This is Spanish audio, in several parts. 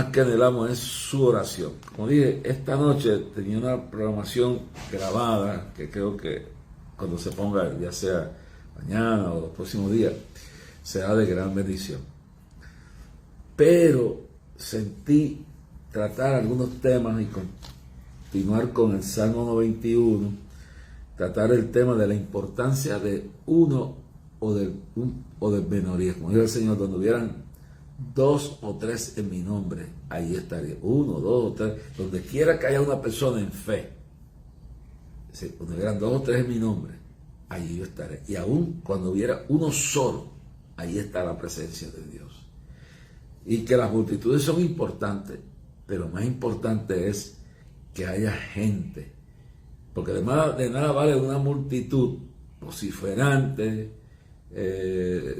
más que anhelamos es su oración. Como dije, esta noche tenía una programación grabada que creo que cuando se ponga, ya sea mañana o los próximos días, será de gran bendición. Pero sentí tratar algunos temas y continuar con el Salmo 91, tratar el tema de la importancia de uno o del menoría. Como dijo el Señor, donde hubieran 2 o 3 en mi nombre, ahí estaría. 1, 2 o 3, donde quiera que haya una persona en fe, donde hubieran 2 o 3 en mi nombre, allí yo estaré. Y aún cuando hubiera uno solo, ahí está la presencia de Dios. Y que las multitudes son importantes, pero más importante es que haya gente, porque de nada vale una multitud vociferante,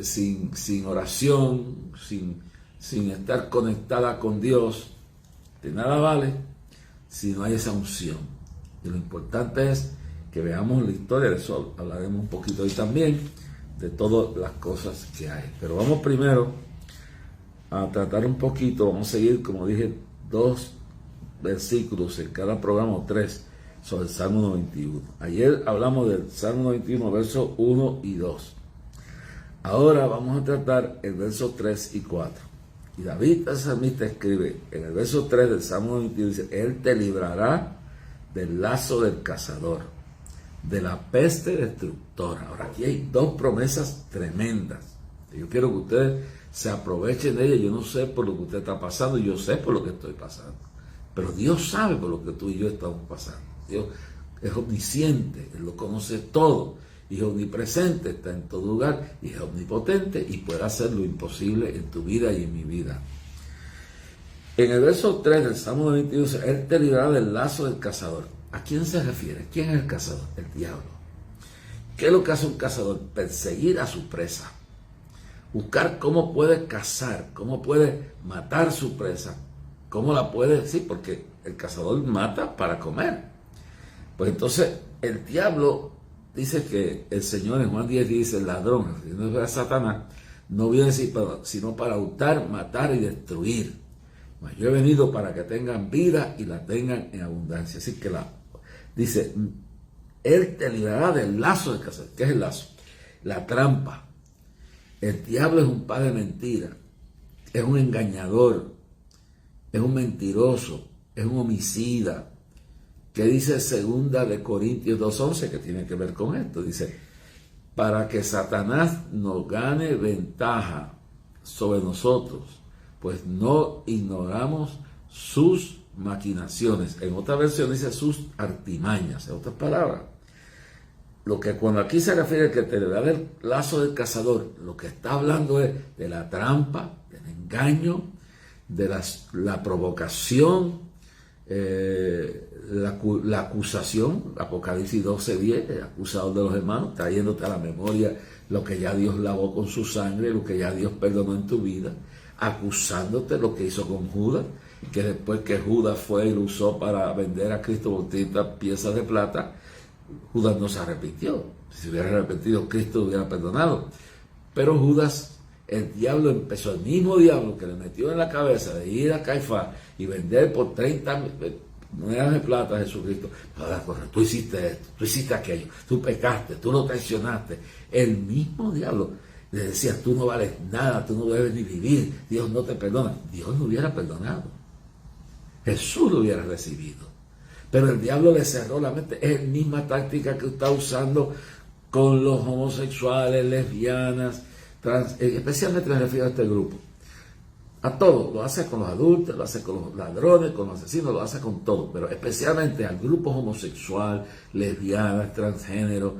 sin oración, sin estar conectada con Dios. De nada vale si no hay esa unción. Y lo importante es que veamos la historia, de eso hablaremos un poquito hoy también, de todas las cosas que hay. Pero vamos primero a tratar un poquito, vamos a seguir, como dije, 2 versículos en cada programa, o 3, sobre el Salmo 91. Ayer hablamos del Salmo 91, versos 1 y 2. Ahora vamos a tratar el verso 3 y 4. Y David, el salmista, escribe en el verso 3 del Salmo 91, dice: Él te librará del lazo del cazador, de la peste destructora. Ahora, aquí hay 2 promesas tremendas. Yo quiero que ustedes se aprovechen de ellas. Yo no sé por lo que usted está pasando, yo sé por lo que estoy pasando. Pero Dios sabe por lo que tú y yo estamos pasando. Dios es omnisciente, Él lo conoce todo. Y es omnipresente, está en todo lugar, y es omnipotente, y puede hacer lo imposible en tu vida y en mi vida. En el verso 3 del Salmo 91 dice: Él te librará del lazo del cazador. ¿A quién se refiere? ¿Quién es el cazador? El diablo. ¿Qué es lo que hace un cazador? Perseguir a su presa. Buscar cómo puede cazar, cómo puede matar su presa, cómo la puede... Sí, porque el cazador mata para comer. Pues entonces el diablo... Dice que el Señor en Juan 10 dice: el ladrón, refiriéndose a Satanás, no viene sino para hurtar, matar y destruir. Mas yo he venido para que tengan vida y la tengan en abundancia. Así que dice: Él te librará del lazo del cazador. ¿Qué es el lazo? La trampa. El diablo es un padre de mentira, es un engañador, es un mentiroso, es un homicida. ¿Qué dice 2 de Corintios 2:11? Que tiene que ver con esto. Dice: para que Satanás nos gane ventaja sobre nosotros, pues no ignoramos sus maquinaciones. En otra versión dice sus artimañas. En otras palabras, lo que cuando aquí se refiere a que te da el lazo del cazador, lo que está hablando es de la trampa, del engaño, de la provocación, la acusación. Apocalipsis 12:10, el acusador de los hermanos, trayéndote a la memoria lo que ya Dios lavó con su sangre, lo que ya Dios perdonó en tu vida, acusándote lo que hizo con Judas, que después que Judas fue y lo usó para vender a Cristo por 30 piezas de plata, Judas no se arrepintió. Si se hubiera arrepentido, Cristo lo hubiera perdonado. Pero Judas, el diablo empezó, el mismo diablo que le metió en la cabeza de ir a Caifás y vender por 30 monedas de plata a Jesucristo. Tú hiciste esto, tú hiciste aquello, tú pecaste, tú lo traicionaste. El mismo diablo le decía: tú no vales nada, tú no debes ni vivir, Dios no te perdona. Dios lo hubiera perdonado, Jesús lo hubiera recibido. Pero el diablo le cerró la mente. Es la misma táctica que está usando con los homosexuales, lesbianas, especialmente me refiero a este grupo. A todo, lo hace con los adultos, lo hace con los ladrones, con los asesinos, lo hace con todo, pero especialmente al grupo homosexual, lesbianas, transgénero,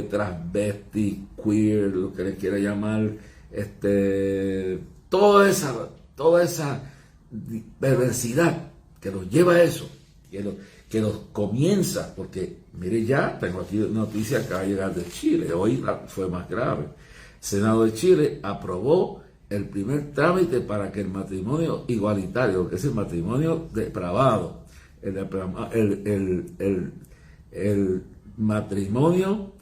transvesti, queer, lo que le quiera llamar, toda esa perversidad que los lleva a eso, que los comienza, porque mire, ya tengo aquí una noticia que acaba de llegar de Chile, hoy fue más grave. El Senado de Chile aprobó el primer trámite para que el matrimonio igualitario, lo que es el matrimonio depravado, el matrimonio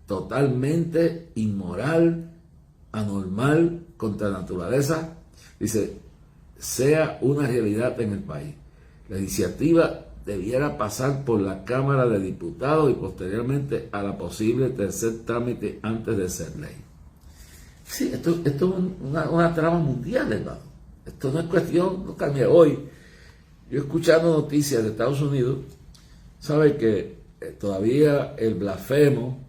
totalmente inmoral, anormal, contra la naturaleza, dice, sea una realidad en el país. La iniciativa debiera pasar por la Cámara de Diputados y posteriormente a la posible tercer trámite antes de ser ley. Sí, esto es una trama mundial, hermano. Esto no es cuestión, no cambia. Hoy, yo escuchando noticias de Estados Unidos, sabe que todavía el blasfemo,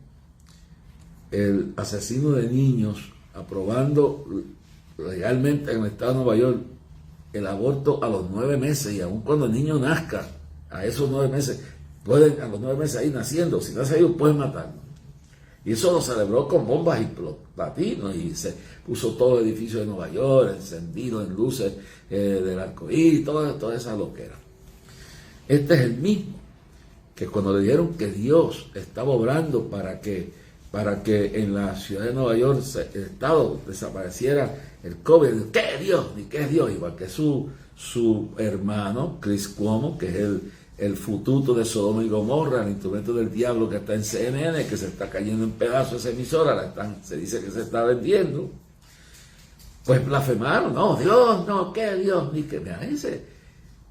el asesino de niños, aprobando legalmente en el estado de Nueva York el aborto a los 9 meses, y aun cuando el niño nazca a esos 9 meses, pueden a los 9 meses ahí naciendo, si nace ahí pueden matarlo. Y eso lo celebró con bombas y platinos, y se puso todo el edificio de Nueva York encendido en luces del arcoíris, toda esa loquera. Este es el mismo que cuando le dijeron que Dios estaba obrando para que en la ciudad de Nueva York, el estado, desapareciera el COVID. ¿Qué Dios? Ni qué es Dios. Igual que su hermano, Chris Cuomo, que es el fututo de Sodoma y Gomorra, el instrumento del diablo que está en CNN, que se está cayendo en pedazos esa emisora, se dice que se está vendiendo. Pues blasfemaron. No, Dios, no, ¿qué Dios? Ni que me dice.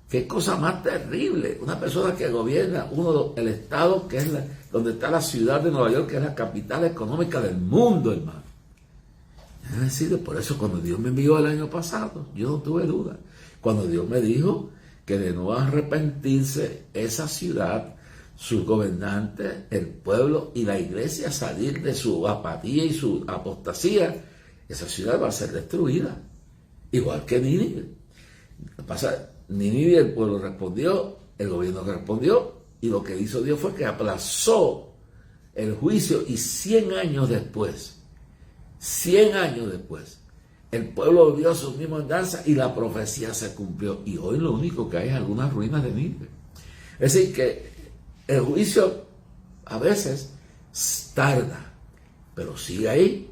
Qué cosa más terrible. Una persona que gobierna el estado que es donde está la ciudad de Nueva York, que es la capital económica del mundo, hermano. Es decir, por eso cuando Dios me envió el año pasado, yo no tuve duda. Cuando Dios me dijo que de no arrepentirse esa ciudad, sus gobernantes, el pueblo y la iglesia salir de su apatía y su apostasía, esa ciudad va a ser destruida. Igual que Nínive. Nínive, el pueblo respondió, el gobierno respondió, y lo que hizo Dios fue que aplazó el juicio, y 100 años después, el pueblo volvió a su misma andanza y la profecía se cumplió. Y hoy lo único que hay es algunas ruinas de Nínive. Es decir, que el juicio a veces tarda, pero sigue ahí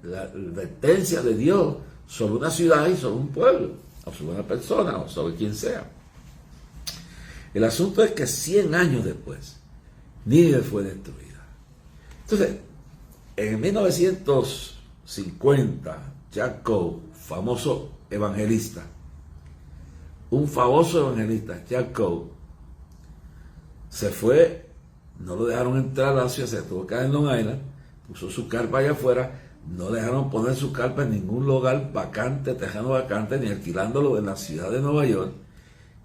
la advertencia de Dios sobre una ciudad y sobre un pueblo, o sobre una persona, o sobre quien sea. El asunto es que 100 años después, Nínive fue destruida. Entonces, en 1950, Jack Coe, un famoso evangelista, Jack Coe, se fue, no lo dejaron entrar a la ciudad, se tuvo que quedar en Long Island, puso su carpa allá afuera. No dejaron poner su carpa en ningún lugar vacante, tejano vacante, ni alquilándolo en la ciudad de Nueva York.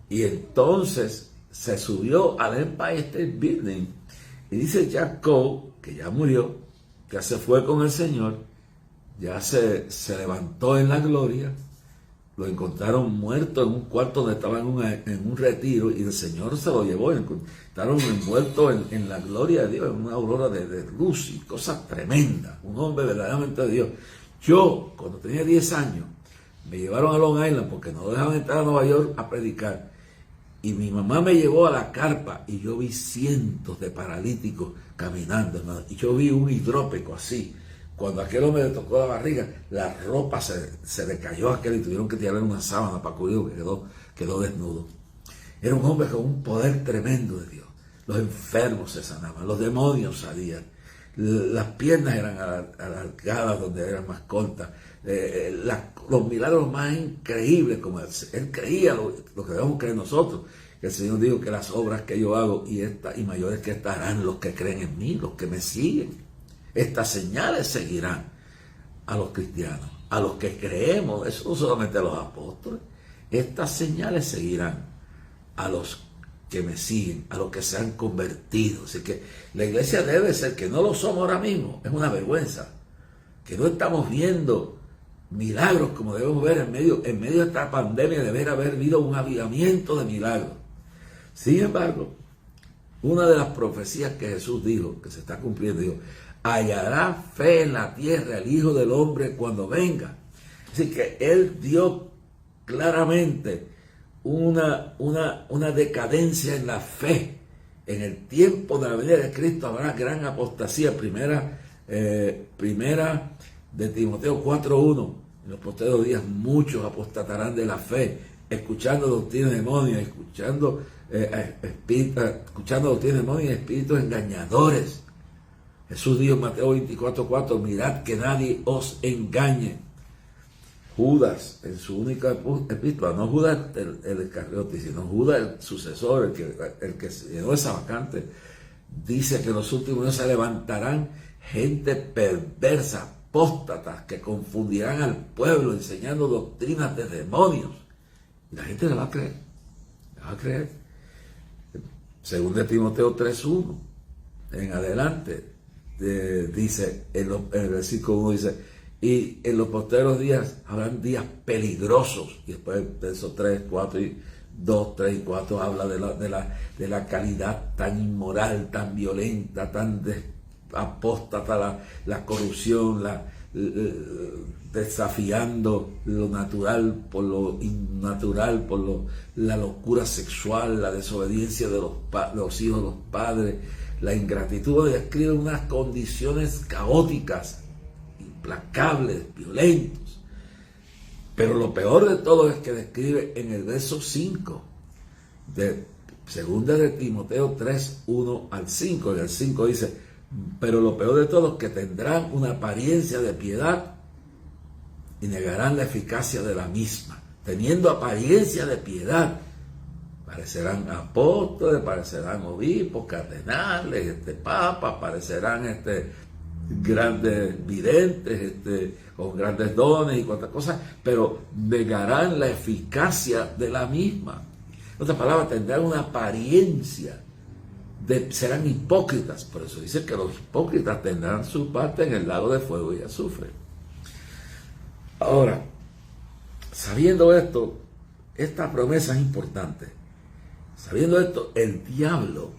Y entonces se subió al Empire State Building. Y dice Jack Coe, que ya murió, que se fue con el Señor, ya se levantó en la gloria. Lo encontraron muerto en un cuarto donde estaba en un retiro, y el Señor se lo llevó. Estaban envueltos en la gloria de Dios, en una aurora de luz y cosas tremendas. Un hombre verdaderamente de Dios. Yo, cuando tenía 10 años, me llevaron a Long Island porque no dejaban entrar a Nueva York a predicar. Y mi mamá me llevó a la carpa y yo vi cientos de paralíticos caminando, hermano. Y yo vi un hidrópico así. Cuando aquel hombre le tocó la barriga, la ropa se le cayó a aquel y tuvieron que tirarle una sábana para cubrirlo, que quedó desnudo. Era un hombre con un poder tremendo de Dios. Los enfermos se sanaban, los demonios salían, las piernas eran alargadas donde eran más cortas, los milagros más increíbles, como él creía lo que debemos creer nosotros, que el Señor dijo que las obras que yo hago y mayores que estas harán los que creen en mí, los que me siguen. Estas señales seguirán a los cristianos, a los que creemos, eso no solamente a los apóstoles. Estas señales seguirán a los que me siguen, a los que se han convertido. Así que la iglesia debe ser, que no lo somos ahora mismo, es una vergüenza, que no estamos viendo milagros como debemos ver en medio de esta pandemia. Debe haber habido un avivamiento de milagros. Sin embargo, una de las profecías que Jesús dijo, que se está cumpliendo, dijo: hallará fe en la tierra el Hijo del Hombre cuando venga. Así que Él dio claramente una decadencia en la fe. En el tiempo de la venida de Cristo habrá gran apostasía. Primera de Timoteo 4:1. En los postreros días muchos apostatarán de la fe, escuchando doctrinas de demonios, escuchando doctrinas de demonios y espíritus engañadores. Jesús dijo en Mateo 24:4: mirad que nadie os engañe. Judas, en su única epístola, no Judas el Iscariote, sino Judas el sucesor, el que llenó esa vacante, dice que en los últimos días se levantarán gente perversa, apóstatas, que confundirán al pueblo enseñando doctrinas de demonios. Y la gente le va a creer. Le va a creer. Según de Timoteo 3:1 en adelante, dice, en el versículo 1 dice, y en los posteriores días habrán días peligrosos. Y después de esos 3, 4 y 2, 3 y 4 habla de la calidad tan inmoral, tan violenta, tan apóstata, la corrupción, desafiando lo natural por lo innatural, por la locura sexual, la desobediencia de los hijos de los padres, la ingratitud. Describe unas condiciones caóticas, implacables, violentos. Pero lo peor de todo es que describe en el verso 5 de 2 de Timoteo 3:1 al 5. En el 5 dice, pero lo peor de todo es que tendrán una apariencia de piedad y negarán la eficacia de la misma. Teniendo apariencia de piedad, parecerán apóstoles, parecerán obispos, cardenales, papas, parecerán grandes videntes, con grandes dones y cuantas cosas, pero negarán la eficacia de la misma. En otras palabras, tendrán una apariencia serán hipócritas. Por eso dice que los hipócritas tendrán su parte en el lago de fuego y azufre. Ahora, sabiendo esto, esta promesa es importante. Sabiendo esto, el diablo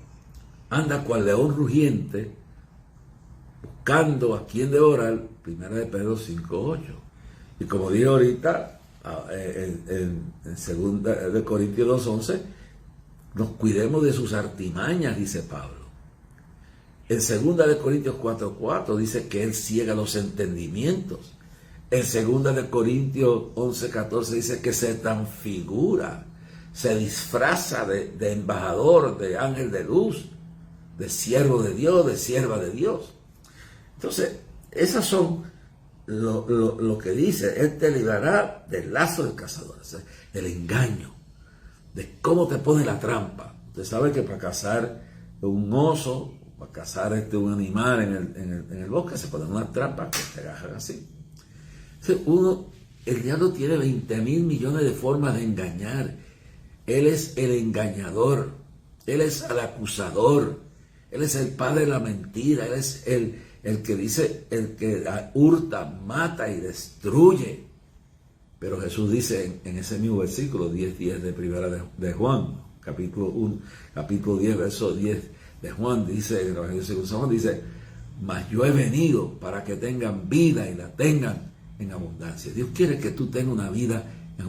anda cual león rugiente buscando a quien devorar. 1 de Pedro 5:8. Y como dije ahorita, en 2 de Corintios 2:11, nos cuidemos de sus artimañas, dice Pablo. En 2 de Corintios 4:4 dice que él ciega los entendimientos. En 2 de Corintios 11:14 dice que se transfigura, se disfraza de embajador, de ángel de luz, de siervo de Dios, de sierva de Dios. Entonces, esas son lo que dice. Él te librará del lazo del cazador, del engaño, de cómo te pone la trampa. Usted sabe que para cazar un oso, para cazar un animal en el bosque, se ponen unas trampas que te agarran así. Entonces, el diablo tiene 20,000 millones de formas de engañar. Él es el engañador, él es el acusador, él es el padre de la mentira, él es el que dice, el que hurta, mata y destruye. Pero Jesús dice en ese mismo versículo 10:10 de primera de Juan, capítulo 10, verso 10 de Juan, dice en el Evangelio según San Juan, dice, mas yo he venido para que tengan vida y la tengan en abundancia. Dios quiere que tú tengas una vida,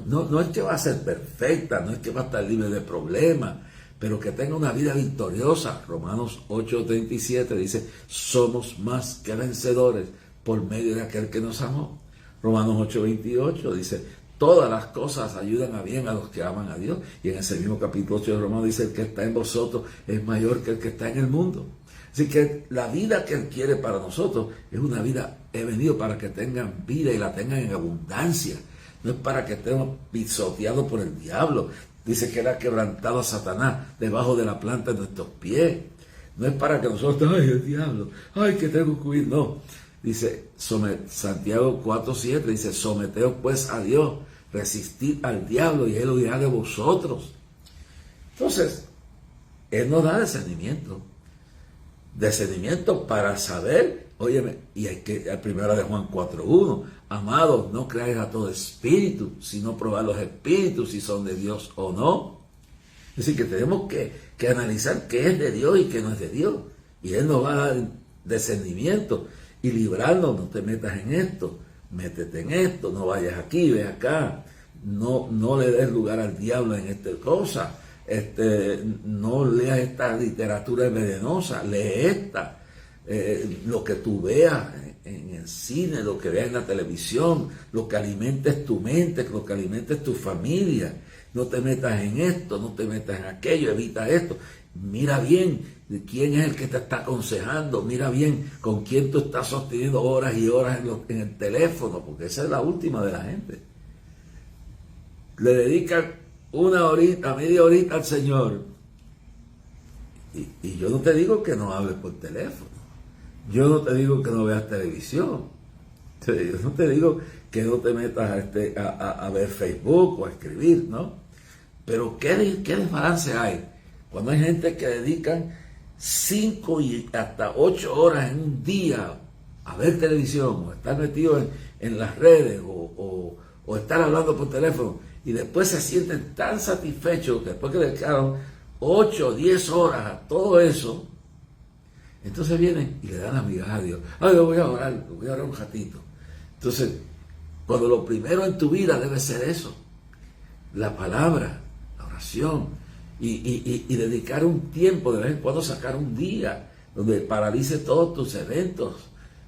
no es que va a ser perfecta, no es que va a estar libre de problemas, pero que tenga una vida victoriosa. Romanos 8:37 dice, somos más que vencedores por medio de aquel que nos amó. Romanos 8:28 dice, todas las cosas ayudan a bien a los que aman a Dios. Y en ese mismo capítulo 8 de Romanos dice, el que está en vosotros es mayor que el que está en el mundo. Así que la vida que Él quiere para nosotros es una vida, he venido para que tengan vida y la tengan en abundancia. No es para que estemos pisoteados por el diablo. Dice que Él ha quebrantado a Satanás debajo de la planta de nuestros pies. No es para que nosotros, ay, el diablo, ay, que tengo que huir. No. Dice, Santiago 4:7 dice, someteos pues a Dios, resistid al diablo y Él huirá de vosotros. Entonces, Él nos da discernimiento para saber, óyeme, y hay que, al 1 de Juan 4:1, amados, no creáis a todo espíritu, sino probad los espíritus si son de Dios o no. Es decir, que tenemos que analizar qué es de Dios y qué no es de Dios. Y Él nos va a dar discernimiento y librarnos. No te metas en esto, métete en esto, no vayas aquí, ve acá, no le des lugar al diablo en esta cosa, no leas esta literatura venenosa, lee esta, lo que tú veas en el cine, lo que veas en la televisión, lo que alimentes tu mente, lo que alimentes tu familia. No te metas en esto, no te metas en aquello, evita esto. Mira bien quién es el que te está aconsejando, mira bien con quién tú estás sosteniendo horas y horas en el teléfono, porque esa es la última de la gente. le dedican una horita, media horita al Señor. Y yo no te digo que no hables por teléfono. Yo no te digo que no veas televisión. Yo no te digo que no te metas a ver Facebook o a escribir, ¿no? Pero ¿qué desbalance hay? Cuando hay gente que dedican 5 y hasta 8 horas en un día a ver televisión, o estar metido en las redes, o estar hablando por teléfono, y después se sienten tan satisfechos que después que dedicaron 8 o 10 horas a todo eso, entonces vienen y le dan las migajas a Dios. Ay, voy a orar un ratito. Entonces, cuando lo primero en tu vida debe ser eso, la palabra, la oración, y dedicar un tiempo, de vez en cuando sacar un día donde paralice todos tus eventos.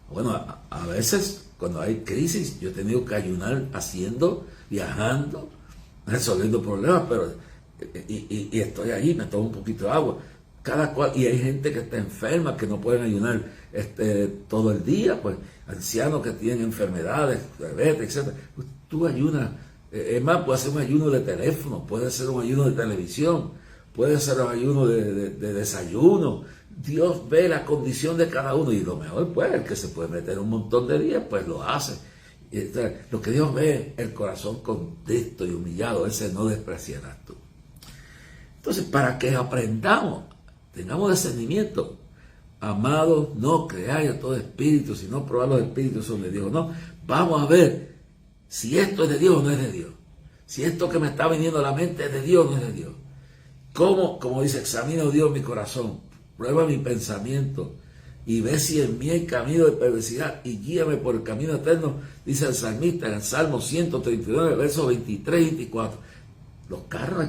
Bueno, a veces cuando hay crisis yo he tenido que ayunar haciendo, viajando, resolviendo problemas, pero y estoy ahí, me tomo un poquito de agua. Cada cual, y hay gente que está enferma, que no pueden ayunar todo el día, pues ancianos que tienen enfermedades, diabetes, etc. Pues, tú ayunas. Es más, puede ser un ayuno de teléfono, puede ser un ayuno de televisión, puede ser un ayuno de desayuno. Dios ve la condición de cada uno, y lo mejor, pues, el que se puede meter un montón de días, pues lo hace. Y lo que Dios ve, el corazón contrito y humillado, ese no despreciarás tú. Entonces, para que aprendamos, tengamos discernimiento, amados, no creáis a todo espíritu, sino probad los espíritus son de Dios. No, vamos a ver si esto es de Dios o no es de Dios. Si esto que me está viniendo a la mente es de Dios o no es de Dios. Como dice, examina, oh Dios, mi corazón, prueba mi pensamiento y ve si en mí hay camino de perversidad y guíame por el camino eterno, dice el salmista en el Salmo 139, versos 23 y 24. Los carros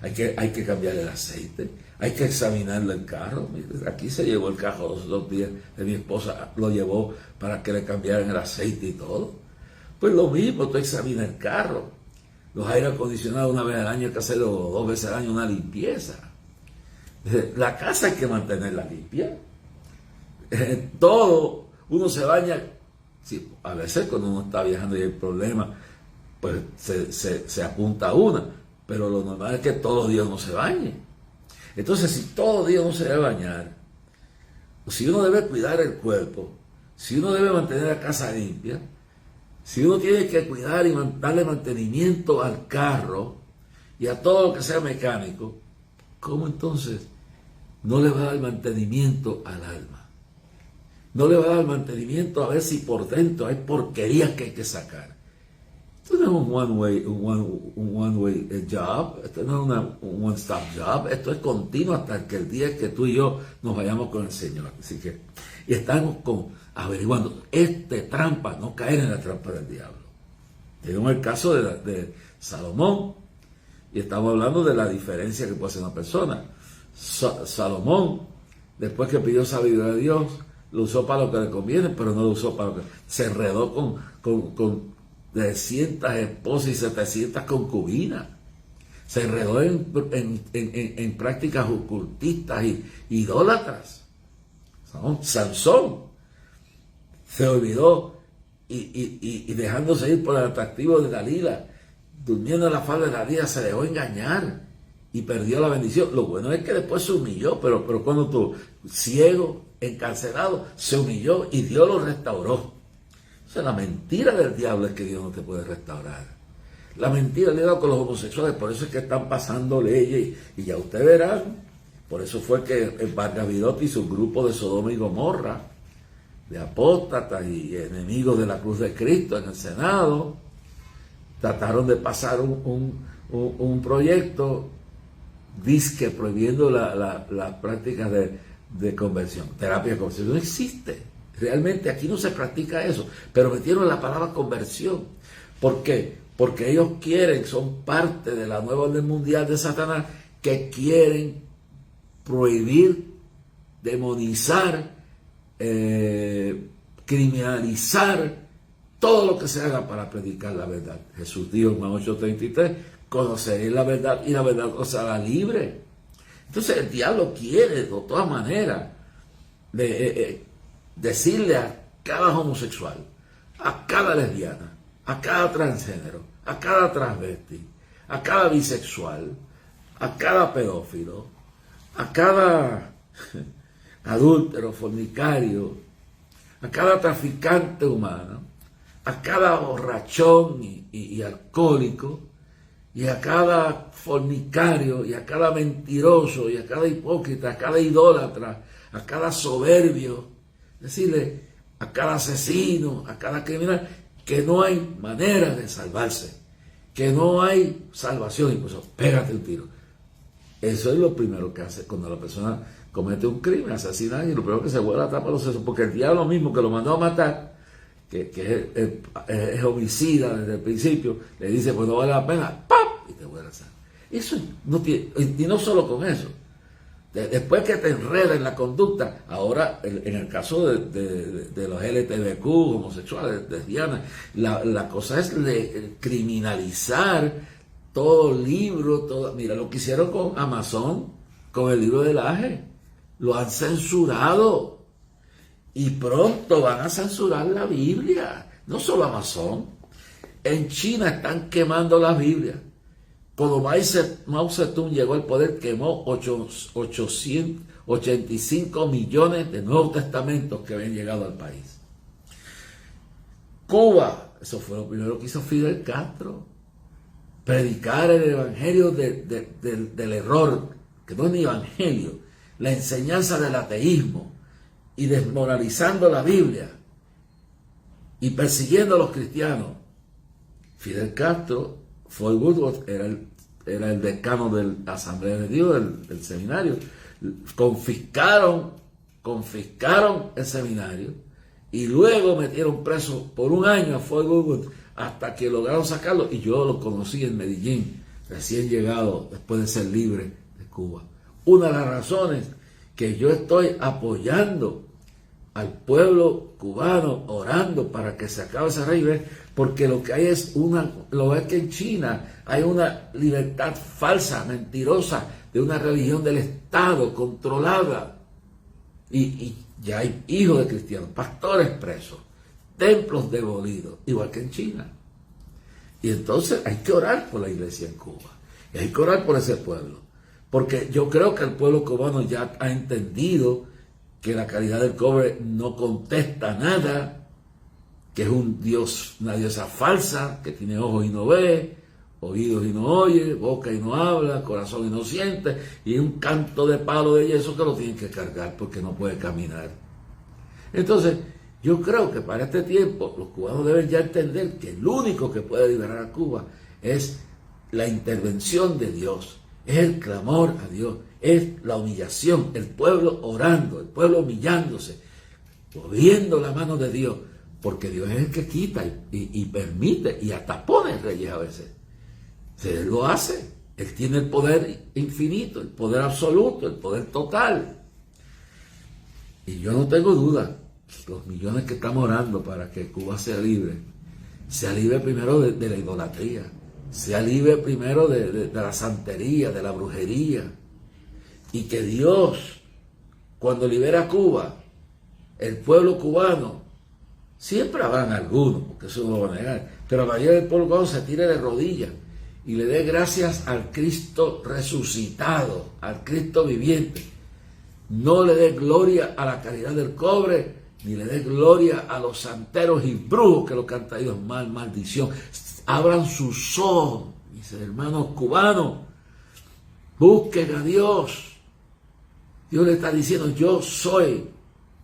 hay que cambiar el aceite, hay que examinarlo el carro. Aquí se llevó el carro los 2 días de mi esposa, lo llevó para que le cambiaran el aceite y todo. Pues lo mismo, tú examinas el carro. Los aire acondicionados una vez al año hay que hacerlo 2 veces al año, una limpieza. La casa hay que mantenerla limpia. Todo, uno se baña. Sí, a veces cuando uno está viajando y hay problemas, pues se apunta a una. Pero lo normal es que todos los días uno se bañe. Entonces, si todos los días uno se debe bañar, si uno debe cuidar el cuerpo, si uno debe mantener la casa limpia, si uno tiene que cuidar y darle mantenimiento al carro y a todo lo que sea mecánico, ¿cómo entonces no le va a dar mantenimiento al alma? No le va a dar mantenimiento a ver si por dentro hay porquerías que hay que sacar. Esto no es un one-way job, esto no es un one-stop job, esto es continuo hasta que el día que tú y yo nos vayamos con el Señor. Así que, y estamos averiguando trampa, no caer en la trampa del diablo. Tenemos el caso de Salomón, y estamos hablando de la diferencia que puede hacer una persona. Salomón, después que pidió sabiduría a Dios, lo usó para lo que le conviene, pero no lo usó para lo que... Se enredó con 300 esposas y 700 concubinas. Se enredó en prácticas ocultistas y idólatras. Sansón se olvidó y dejándose ir por el atractivo de Dalila, durmiendo en la falda de Dalila, se dejó engañar y perdió la bendición. Lo bueno es que después se humilló, pero cuando tú, ciego, encarcelado, se humilló y Dios lo restauró. O sea, la mentira del diablo es que Dios no te puede restaurar. La mentira del diablo con los homosexuales, por eso es que están pasando leyes y ya ustedes verán. Por eso fue que Vargas Vidot y su grupo de Sodoma y Gomorra, de apóstatas y enemigos de la cruz de Cristo en el Senado, trataron de pasar un proyecto disque prohibiendo las prácticas de conversión. Terapia de conversión no existe. Realmente aquí no se practica eso, pero metieron la palabra conversión. ¿Por qué? Porque ellos son parte de la nueva orden mundial de Satanás, que quieren prohibir, demonizar, criminalizar todo lo que se haga para predicar la verdad. Jesús dijo en Juan 8:33, conoceréis la verdad y la verdad os hará libre. Entonces el diablo quiere de todas maneras decirle a cada homosexual, a cada lesbiana, a cada transgénero, a cada transvesti, a cada bisexual, a cada pedófilo, a cada adúltero, fornicario, a cada traficante humano, a cada borrachón y alcohólico, y a cada fornicario, y a cada mentiroso, y a cada hipócrita, a cada idólatra, a cada soberbio, decirle a cada asesino, a cada criminal, que no hay manera de salvarse, que no hay salvación, incluso pégate un tiro. Eso es lo primero que hace cuando la persona comete un crimen, asesina a alguien, lo primero que se vuelve a tapar los sesos, porque el diablo mismo que lo mandó a matar, que es homicida desde el principio, le dice, pues no vale la pena, ¡pam! Y te vuelve a hacer. Eso no tiene, y no solo con eso. Después que te enredas en la conducta, ahora en el caso de los LGTBQ, homosexuales, lesbianas, la cosa es criminalizar todo libro, todo. Mira lo que hicieron con Amazon, con el libro del Aje, lo han censurado. Y pronto van a censurar la Biblia, no solo Amazon. En China están quemando la Biblia. Cuando Mao Zedong llegó al poder, quemó 885 millones de Nuevos Testamentos que habían llegado al país. Cuba, eso fue lo primero que hizo Fidel Castro. Predicar el evangelio del error, que no es ni evangelio, la enseñanza del ateísmo, y desmoralizando la Biblia y persiguiendo a los cristianos. Fidel Castro, Floyd Woodward era el decano de la Asamblea de Dios, del seminario. Confiscaron el seminario y luego metieron preso por un año a Floyd Woodward hasta que lograron sacarlo, y yo lo conocí en Medellín, recién llegado después de ser libre de Cuba. Una de las razones que yo estoy apoyando al pueblo cubano, orando para que se acabe ese régimen, porque lo que hay es lo es que en China hay una libertad falsa, mentirosa, de una religión del Estado controlada, y ya hay hijos de cristianos, pastores presos, templos demolidos, igual que en China. Y entonces hay que orar por la iglesia en Cuba, y hay que orar por ese pueblo, porque yo creo que el pueblo cubano ya ha entendido que la caridad del cobre no contesta nada, que es una diosa falsa, que tiene ojos y no ve, oídos y no oye, boca y no habla, corazón y no siente, y un canto de palo de yeso que lo tienen que cargar porque no puede caminar. Entonces, yo creo que para este tiempo los cubanos deben ya entender que el único que puede liberar a Cuba es la intervención de Dios, es el clamor a Dios, es la humillación, el pueblo orando, el pueblo humillándose, moviendo la mano de Dios, porque Dios es el que quita y permite y hasta pone reyes a veces. Él lo hace, Él tiene el poder infinito, el poder absoluto, el poder total. Y yo no tengo duda, los millones que estamos orando para que Cuba sea libre primero de la idolatría, sea libre primero de la santería, de la brujería, y que Dios, cuando libera a Cuba, el pueblo cubano, siempre habrán algunos, porque eso no lo van a negar, pero la mayoría del pueblo cubano se tire de rodillas y le dé gracias al Cristo resucitado, al Cristo viviente. No le dé gloria a la caridad del cobre, ni le dé gloria a los santeros y brujos que lo que han traído es maldición. Abran sus ojos, mis hermanos cubanos, busquen a Dios. Dios le está diciendo, yo soy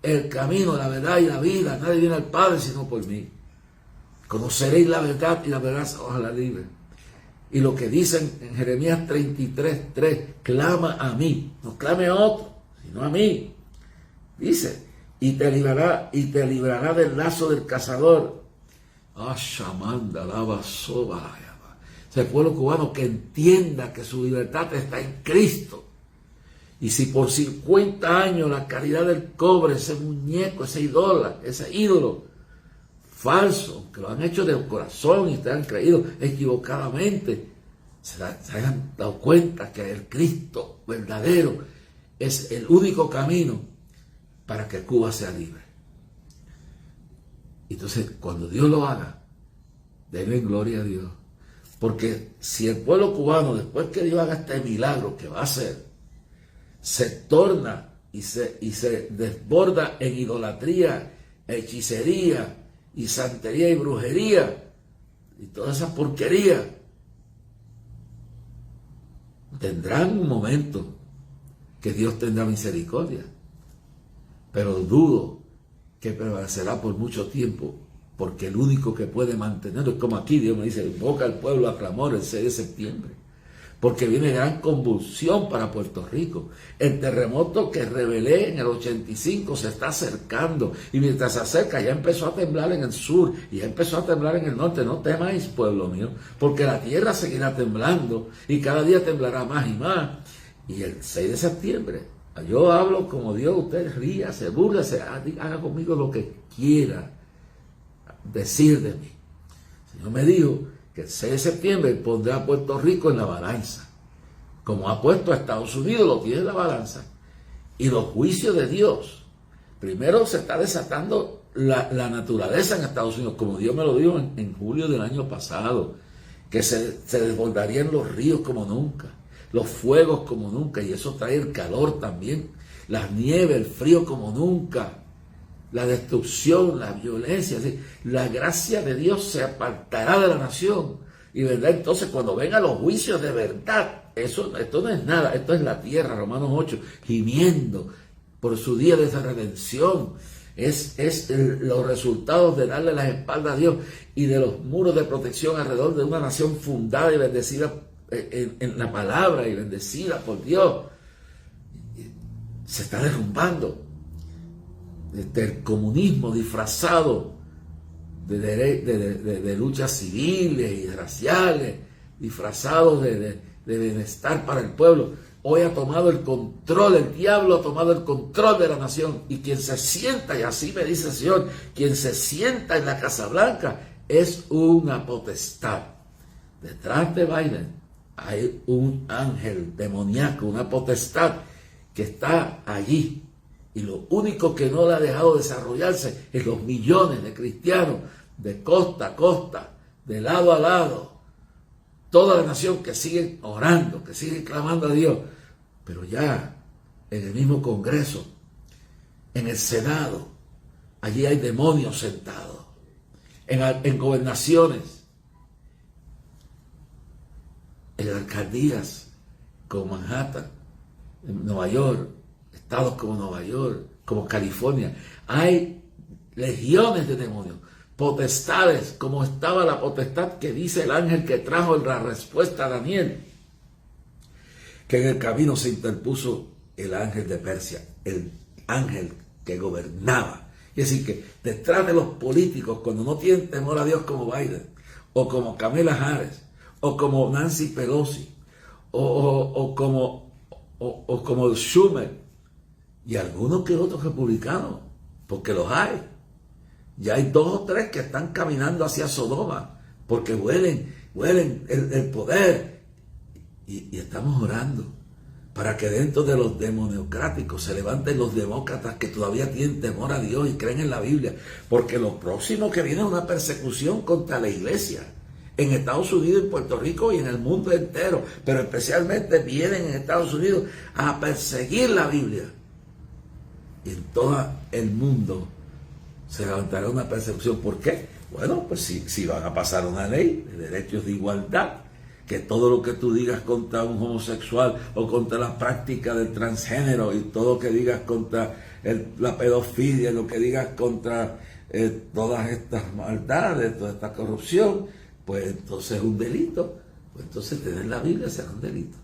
el camino, la verdad y la vida. Nadie viene al Padre sino por mí. Conoceréis la verdad y la verdad os hará libre. Y lo que dicen en Jeremías 33:3, clama a mí, no clame a otro, sino a mí. Dice, y te librará del lazo del cazador. Ashamanda, lava, soba. Ese pueblo cubano que entienda que su libertad está en Cristo. Y si por 50 años la caridad del cobre, ese muñeco, ese ídolo falso, que lo han hecho de corazón y te han creído equivocadamente, se hayan dado cuenta que el Cristo verdadero es el único camino para que Cuba sea libre. Entonces, cuando Dios lo haga, denle gloria a Dios, Porque si el pueblo cubano, después que Dios haga este milagro que va a hacer, se torna y se desborda en idolatría, hechicería y santería y brujería y toda esa porquería, tendrán un momento que Dios tendrá misericordia, pero dudo que prevalecerá por mucho tiempo, porque el único que puede mantenerlo es como aquí Dios me dice: invoca al pueblo a clamor el 6 de septiembre, porque viene gran convulsión para Puerto Rico. El terremoto que revelé en el 85 se está acercando, y mientras se acerca ya empezó a temblar en el sur y ya empezó a temblar en el norte. No temáis, pueblo mío, porque la tierra seguirá temblando y cada día temblará más y más. Y el 6 de septiembre, yo hablo como Dios, usted ríase, búrlese, haga conmigo lo que quiera decir de mí. El Señor me dijo que el 6 de septiembre pondrá a Puerto Rico en la balanza, como ha puesto a Estados Unidos, lo tiene en la balanza. Y los juicios de Dios, primero se está desatando la naturaleza en Estados Unidos, como Dios me lo dijo en julio del año pasado, que se desbordarían los ríos como nunca, los fuegos como nunca, y eso trae el calor también, las nieves, el frío como nunca, la destrucción, la violencia. ¿Sí? La gracia de Dios se apartará de la nación. Y verdad, entonces cuando vengan los juicios de verdad, esto no es nada, esto es la tierra, Romanos 8, gimiendo por su día de esa redención. Es los resultados de darle la espalda a Dios y de los muros de protección alrededor de una nación fundada y bendecida en la palabra y bendecida por Dios. Se está derrumbando. El comunismo disfrazado de luchas civiles y raciales, disfrazados de bienestar para el pueblo, hoy ha tomado el control, el diablo ha tomado el control de la nación, y quien se sienta, y así me dice el Señor, quien se sienta en la Casa Blanca es una potestad. Detrás de Biden hay un ángel demoníaco, una potestad que está allí. Y lo único que no le ha dejado desarrollarse es los millones de cristianos de costa a costa, de lado a lado, toda la nación que siguen orando, que siguen clamando a Dios. Pero ya en el mismo Congreso, en el Senado, allí hay demonios sentados, en gobernaciones, en alcaldías como Manhattan, en Nueva York, estados como Nueva York, como California, hay legiones de demonios, potestades, como estaba la potestad que dice el ángel que trajo la respuesta a Daniel, que en el camino se interpuso el ángel de Persia, el ángel que gobernaba. Es decir, que detrás de los políticos, cuando no tienen temor a Dios como Biden, o como Kamala Harris, o como Nancy Pelosi, o como Schumer, y algunos que otros republicanos, porque los hay. Ya hay 2 o 3 que están caminando hacia Sodoma, porque huelen el poder. Y estamos orando para que dentro de los demoniocráticos se levanten los demócratas que todavía tienen temor a Dios y creen en la Biblia. Porque lo próximo que viene es una persecución contra la iglesia, en Estados Unidos, en Puerto Rico y en el mundo entero. Pero especialmente vienen en Estados Unidos a perseguir la Biblia. Y en todo el mundo se levantará una persecución. ¿Por qué? Bueno, pues si van a pasar una ley de derechos de igualdad, que todo lo que tú digas contra un homosexual o contra la práctica del transgénero, y todo lo que digas contra la pedofilia, lo que digas contra todas estas maldades, toda esta corrupción, pues entonces es un delito. Pues entonces tener la Biblia será un delito.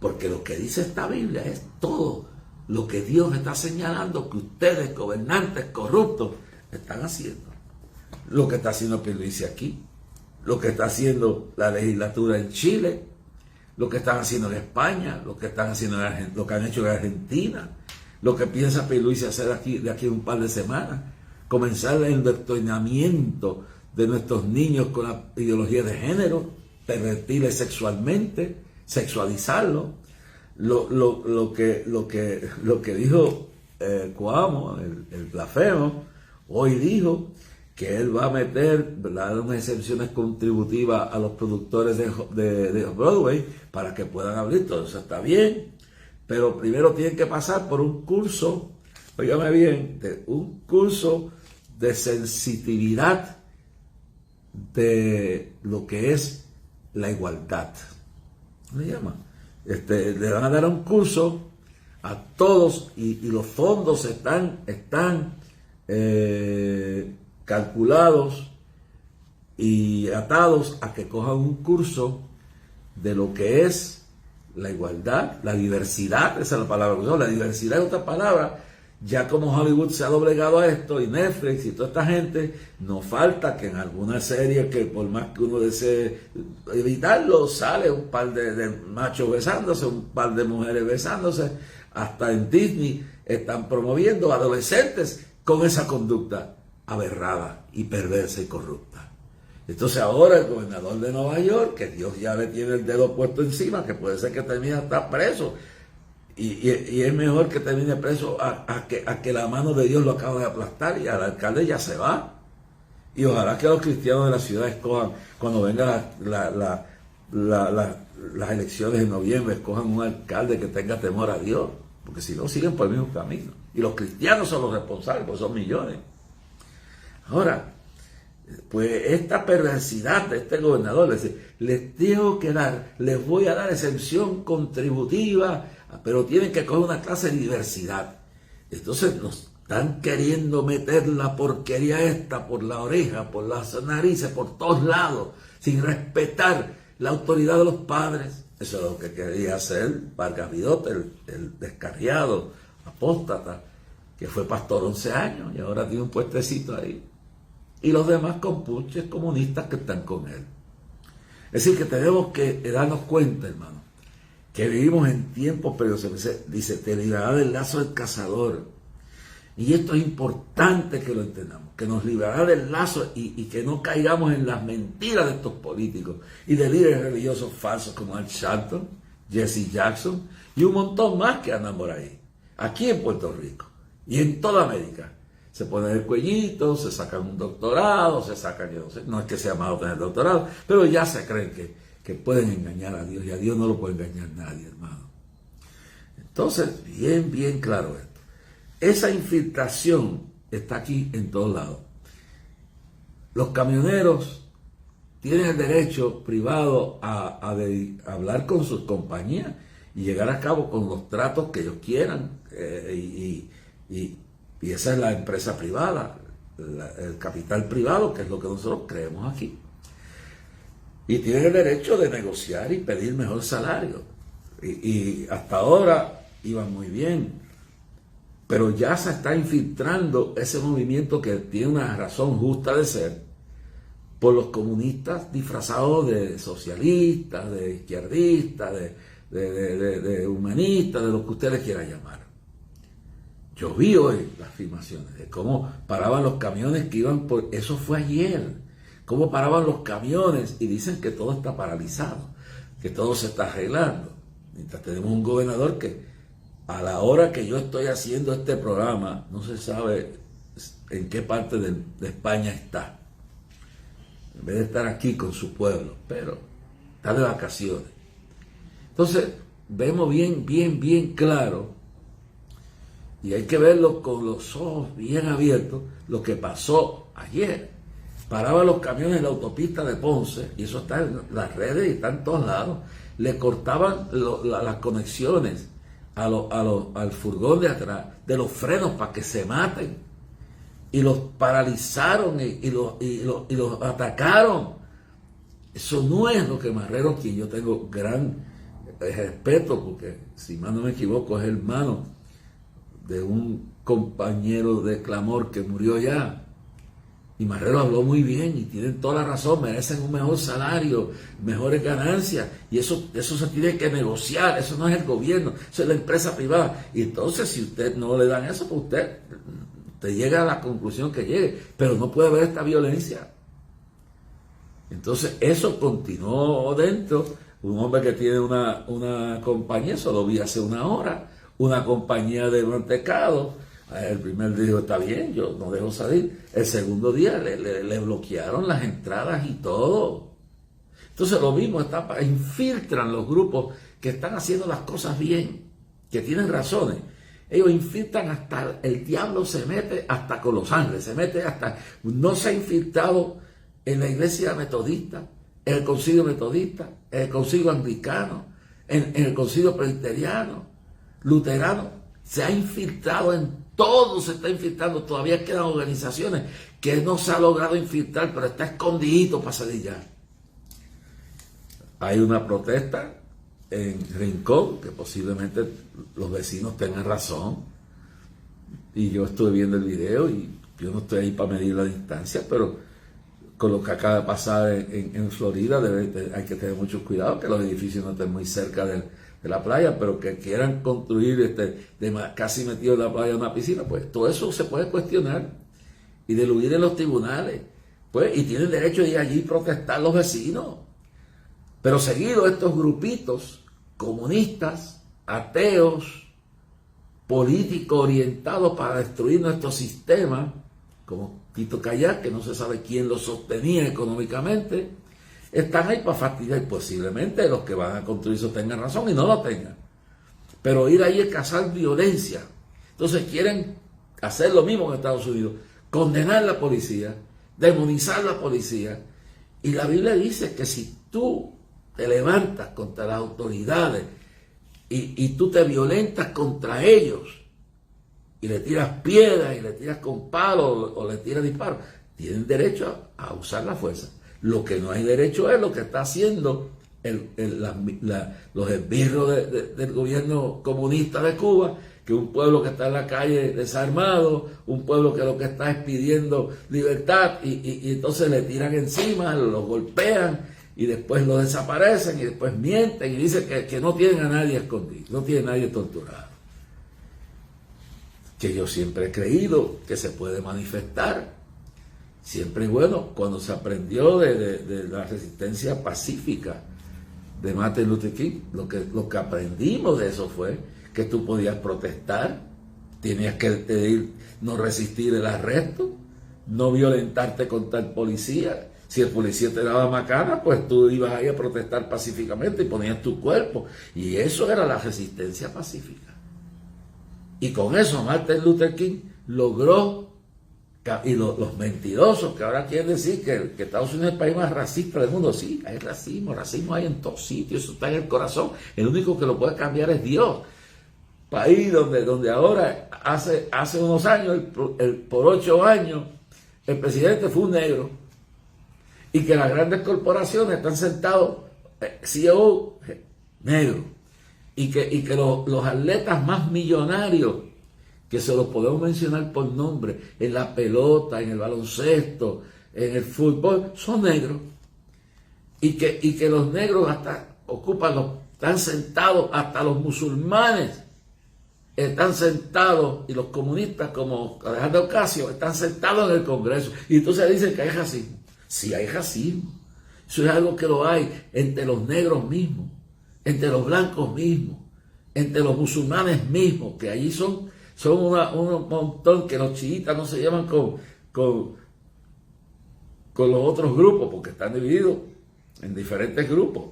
Porque lo que dice esta Biblia es todo lo que Dios está señalando que ustedes, gobernantes corruptos, están haciendo. Lo que está haciendo Pierluisi aquí, lo que está haciendo la legislatura en Chile, lo que están haciendo en España, lo que están haciendo lo que han hecho en Argentina, lo que piensa Pierluisi hacer aquí de aquí a un par de semanas, comenzar el endoctrinamiento de nuestros niños con la ideología de género, pervertirles sexualmente, sexualizarlo. Lo que dijo Cuamo, el blasfemo, hoy dijo que él va a meter, ¿verdad?, unas exenciones contributivas a los productores de Broadway para que puedan abrir. Todo eso está bien, pero primero tienen que pasar por un curso, óigame bien, un curso de sensitividad de lo que es la igualdad. ¿Cómo se llama? Le van a dar un curso a todos y los fondos están calculados y atados a que cojan un curso de lo que es la igualdad, la diversidad. Esa es la palabra que usó. La diversidad es otra palabra. Ya como Hollywood se ha doblegado a esto, y Netflix y toda esta gente, no falta que en alguna serie, que por más que uno desee evitarlo, sale un par de machos besándose, un par de mujeres besándose. Hasta en Disney están promoviendo adolescentes con esa conducta aberrada y perversa y corrupta. Entonces ahora el gobernador de Nueva York, que Dios ya le tiene el dedo puesto encima, que puede ser que termine hasta preso, y es mejor que termine preso a que la mano de Dios lo acabe de aplastar, y al alcalde ya se va. Y ojalá que los cristianos de la ciudad escojan, cuando vengan las elecciones en noviembre, escojan un alcalde que tenga temor a Dios, porque si no siguen por el mismo camino. Y los cristianos son los responsables, pues son millones. Ahora, pues esta perversidad de este gobernador, les voy a dar exención contributiva, pero tienen que coger una clase de diversidad. Entonces nos están queriendo meter la porquería esta por la oreja, por las narices, por todos lados, sin respetar la autoridad de los padres. Eso es lo que quería hacer Vargas Vidot, el descarriado, apóstata, que fue pastor 11 años y ahora tiene un puestecito ahí. Y los demás compuches comunistas que están con él. Es decir, que tenemos que darnos cuenta, hermano, que vivimos en tiempos peligrosos. Dice, te librará del lazo del cazador. Y esto es importante que lo entendamos, que nos librará del lazo y que no caigamos en las mentiras de estos políticos y de líderes religiosos falsos como Al Sharpton, Jesse Jackson y un montón más que andan por ahí, aquí en Puerto Rico y en toda América. Se ponen el cuellito, se sacan un doctorado, se sacan, yo no sé, no es que sea malo tener doctorado, pero ya se creen que pueden engañar a Dios, y a Dios no lo puede engañar nadie, hermano. Entonces, bien claro esto. Esa infiltración está aquí en todos lados. Los camioneros tienen el derecho privado a hablar con sus compañías y llegar a cabo con los tratos que ellos quieran, y esa es la empresa privada, el capital privado, que es lo que nosotros creemos aquí. Y tienen el derecho de negociar y pedir mejor salario. Y hasta ahora iban muy bien. Pero ya se está infiltrando ese movimiento que tiene una razón justa de ser por los comunistas disfrazados de socialistas, de izquierdistas, de humanistas, de lo que ustedes quieran llamar. Yo vi hoy las filmaciones de cómo paraban los camiones que iban por... Eso fue ayer. Cómo paraban los camiones y dicen que todo está paralizado, que todo se está arreglando. Mientras tenemos un gobernador que a la hora que yo estoy haciendo este programa no se sabe en qué parte de España está. En vez de estar aquí con su pueblo, pero está de vacaciones. Entonces vemos bien claro, y hay que verlo con los ojos bien abiertos, lo que pasó ayer. Paraban los camiones en la autopista de Ponce, y eso está en las redes y está en todos lados. Le cortaban las conexiones al furgón de atrás, de los frenos, para que se maten. Y los paralizaron y los atacaron. Eso no es lo que Marrero, quien yo tengo gran respeto, porque si mal no me equivoco es hermano de un compañero de clamor que murió ya. Y Marrero habló muy bien y tienen toda la razón, merecen un mejor salario, mejores ganancias, y eso se tiene que negociar, eso no es el gobierno, eso es la empresa privada. Y entonces si usted no le dan eso, pues usted llega a la conclusión que llegue, pero no puede haber esta violencia. Entonces eso continuó dentro. Un hombre que tiene una compañía, eso lo vi hace una hora, una compañía de mantecado, El primer día dijo, está bien, yo no dejo salir. El segundo día le bloquearon las entradas y todo. Entonces lo mismo, infiltran los grupos que están haciendo las cosas bien, que tienen razones. Ellos infiltran hasta, el diablo se mete hasta con los ángeles, no se ha infiltrado en la iglesia metodista, en el concilio metodista, en el concilio anglicano, en el concilio presbiteriano, luterano. Se ha infiltrado en todo, se está infiltrando. Todavía quedan organizaciones que no se ha logrado infiltrar, pero está escondidito para salir ya. Hay una protesta en Rincón, que posiblemente los vecinos tengan razón, y yo estuve viendo el video y yo no estoy ahí para medir la distancia, pero con lo que acaba de pasar en Florida hay que tener mucho cuidado, que los edificios no estén muy cerca de la playa, pero que quieran construir casi metido en la playa una piscina, pues todo eso se puede cuestionar y diluir en los tribunales, pues, y tienen derecho de ir allí y protestar los vecinos. Pero seguido estos grupitos comunistas, ateos, políticos orientados para destruir nuestro sistema, como Tito Kayak, que no se sabe quién lo sostenía económicamente, están ahí para fastidiar, y posiblemente los que van a construir eso tengan razón y no lo tengan. Pero ir ahí es causar violencia. Entonces quieren hacer lo mismo en Estados Unidos, condenar a la policía, demonizar a la policía. Y la Biblia dice que si tú te levantas contra las autoridades y tú te violentas contra ellos y le tiras piedras y le tiras con palos o le tiras disparos, tienen derecho a usar la fuerza. Lo que no hay derecho es lo que está haciendo los esbirros del gobierno comunista de Cuba, que un pueblo que está en la calle desarmado, un pueblo que lo que está es pidiendo libertad y entonces le tiran encima, lo golpean y después lo desaparecen y después mienten y dicen que no tienen a nadie escondido, no tienen a nadie torturado. Que yo siempre he creído que se puede manifestar. Siempre es bueno, cuando se aprendió de la resistencia pacífica de Martin Luther King, lo que aprendimos de eso fue que tú podías protestar, tenías que no resistir el arresto, no violentarte contra el policía. Si el policía te daba macana, pues tú ibas ahí a protestar pacíficamente y ponías tu cuerpo. Y eso era la resistencia pacífica. Y con eso Martin Luther King logró, y los mentirosos que ahora quieren decir que Estados Unidos es el país más racista del mundo, sí, hay racismo hay en todos sitios, eso está en el corazón. El único que lo puede cambiar es Dios. País donde ahora, hace unos años, por 8 años, el presidente fue un negro. Y que las grandes corporaciones están sentados, CEO negro. Y que los atletas más millonarios, que se los podemos mencionar por nombre, en la pelota, en el baloncesto, en el fútbol, son negros. Y que los negros hasta están sentados, hasta los musulmanes están sentados, y los comunistas como Alejandro Ocasio están sentados en el Congreso. Y entonces dicen que hay racismo. Sí hay racismo. Eso es algo que lo hay entre los negros mismos, entre los blancos mismos, entre los musulmanes mismos, que allí son un montón, que los chiitas no se llevan con los otros grupos, porque están divididos en diferentes grupos.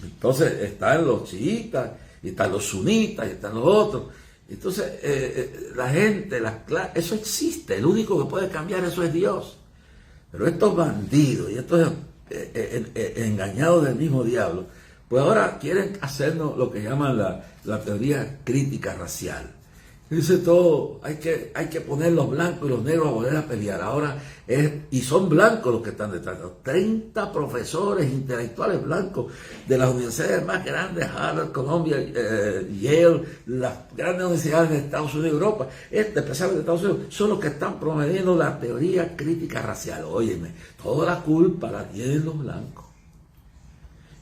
Entonces están los chiitas, y están los sunitas, y están los otros. Entonces la gente, eso existe. El único que puede cambiar eso es Dios. Pero estos bandidos y estos engañados del mismo diablo, pues ahora quieren hacernos lo que llaman la teoría crítica racial. Dice todo, hay que poner los blancos y los negros a volver a pelear. Ahora y son blancos los que están detrás. 30 profesores intelectuales blancos de las universidades más grandes, Harvard, Columbia, Yale, las grandes universidades de Estados Unidos y Europa, especialmente de Estados Unidos, son los que están promoviendo la teoría crítica racial. Óyeme, toda la culpa la tienen los blancos.